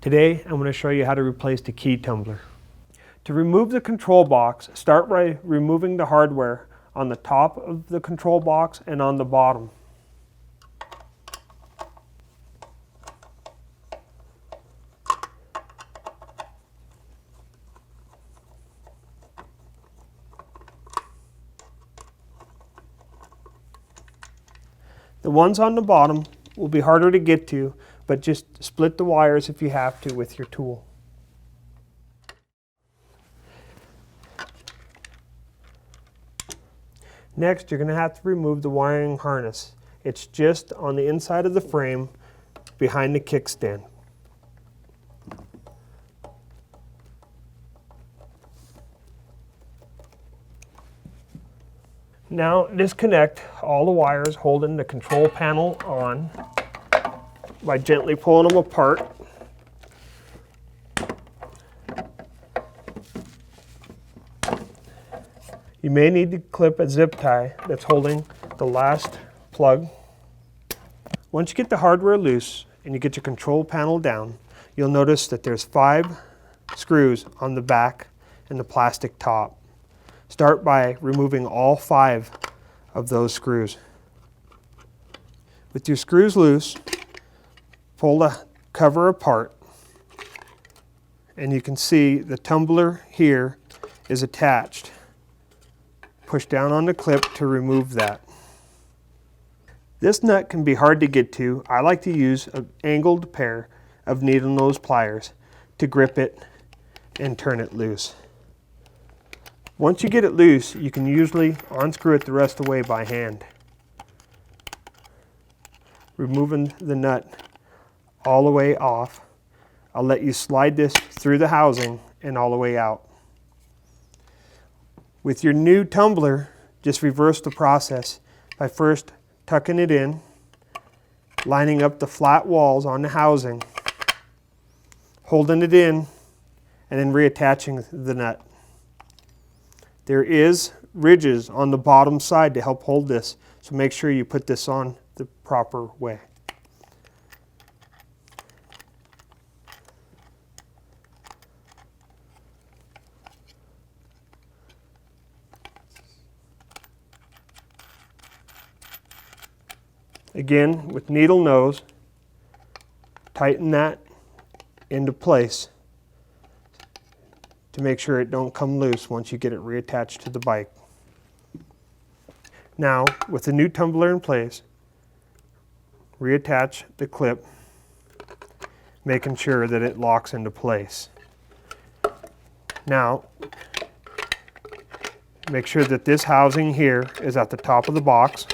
Today, I'm going to show you how to replace the key tumbler. To remove the control box, start by removing the hardware on the top of the control box and on the bottom. The ones on the bottom will be harder to get to, but just split the wires if you have to with your tool. Next, you're going to have to remove the wiring harness. It's just on the inside of the frame behind the kickstand. Now disconnect all the wires holding the control panel on by gently pulling them apart. You may need to clip a zip tie that's holding the last plug. Once you get the hardware loose and you get your control panel down, you'll notice that there's 5 screws on the back and the plastic top. Start by removing all 5 of those screws. With your screws loose, pull the cover apart, and you can see the tumbler here is attached. Push down on the clip to remove that. This nut can be hard to get to. I like to use an angled pair of needle nose pliers to grip it and turn it loose. Once you get it loose, you can usually unscrew it the rest of the way by hand. Removing the nut all the way off, I'll let you slide this through the housing and all the way out. With your new tumbler, just reverse the process by first tucking it in, lining up the flat walls on the housing, holding it in, and then reattaching the nut. There is ridges on the bottom side to help hold this, so make sure you put this on the proper way. Again, with needle nose, tighten that into place to make sure it don't come loose once you get it reattached to the bike. Now, with the new tumbler in place, reattach the clip, making sure that it locks into place. Now, make sure that this housing here is at the top of the box,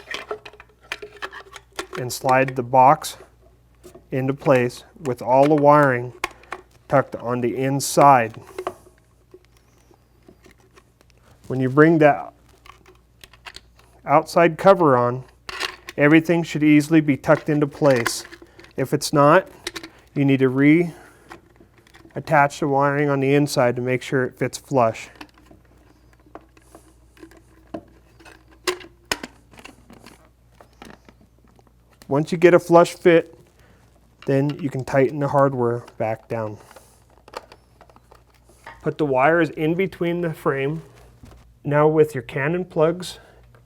and slide the box into place with all the wiring tucked on the inside. When you bring that outside cover on, everything should easily be tucked into place. If it's not, you need to reattach the wiring on the inside to make sure it fits flush. Once you get a flush fit, then you can tighten the hardware back down. Put the wires in between the frame. Now with your Canon plugs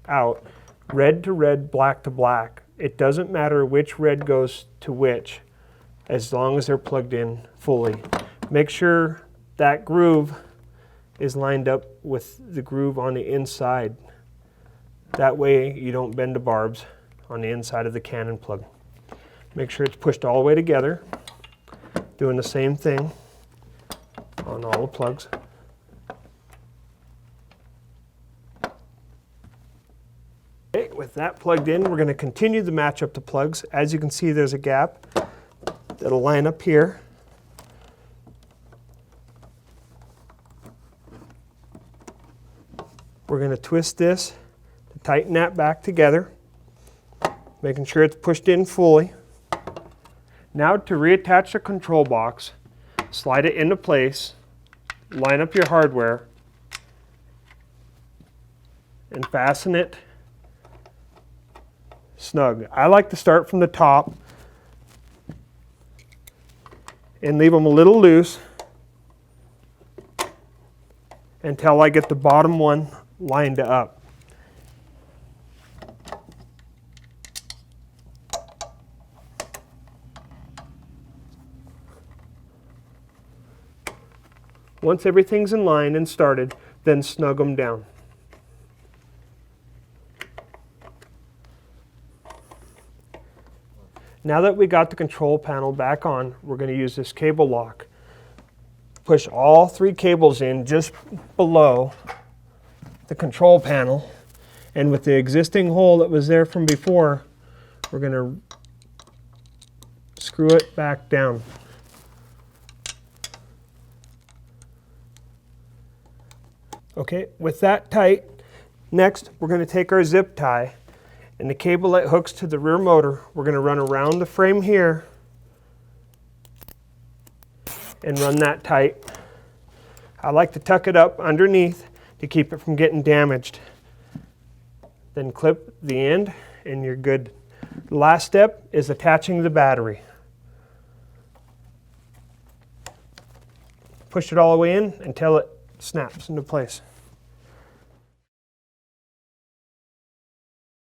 out, red to red, black to black, it doesn't matter which red goes to which as long as they're plugged in fully. Make sure that groove is lined up with the groove on the inside. That way you don't bend the barbs on the inside of the Canon plug. Make sure it's pushed all the way together, doing the same thing on all the plugs. Okay, with that plugged in, we're going to continue to match up the plugs. As you can see, there's a gap that'll line up here. We're going to twist this to tighten that back together, making sure it's pushed in fully. Now to reattach the control box, slide it into place, line up your hardware, and fasten it snug. I like to start from the top and leave them a little loose until I get the bottom one lined up. Once everything's in line and started, then snug them down. Now that we got the control panel back on, we're going to use this cable lock. Push all 3 cables in just below the control panel, and with the existing hole that was there from before, we're going to screw it back down. Okay, with that tight, next we're going to take our zip tie and the cable that hooks to the rear motor, we're going to run around the frame here and run that tight. I like to tuck it up underneath to keep it from getting damaged. Then clip the end and you're good. The last step is attaching the battery. Push it all the way in until it snaps into place.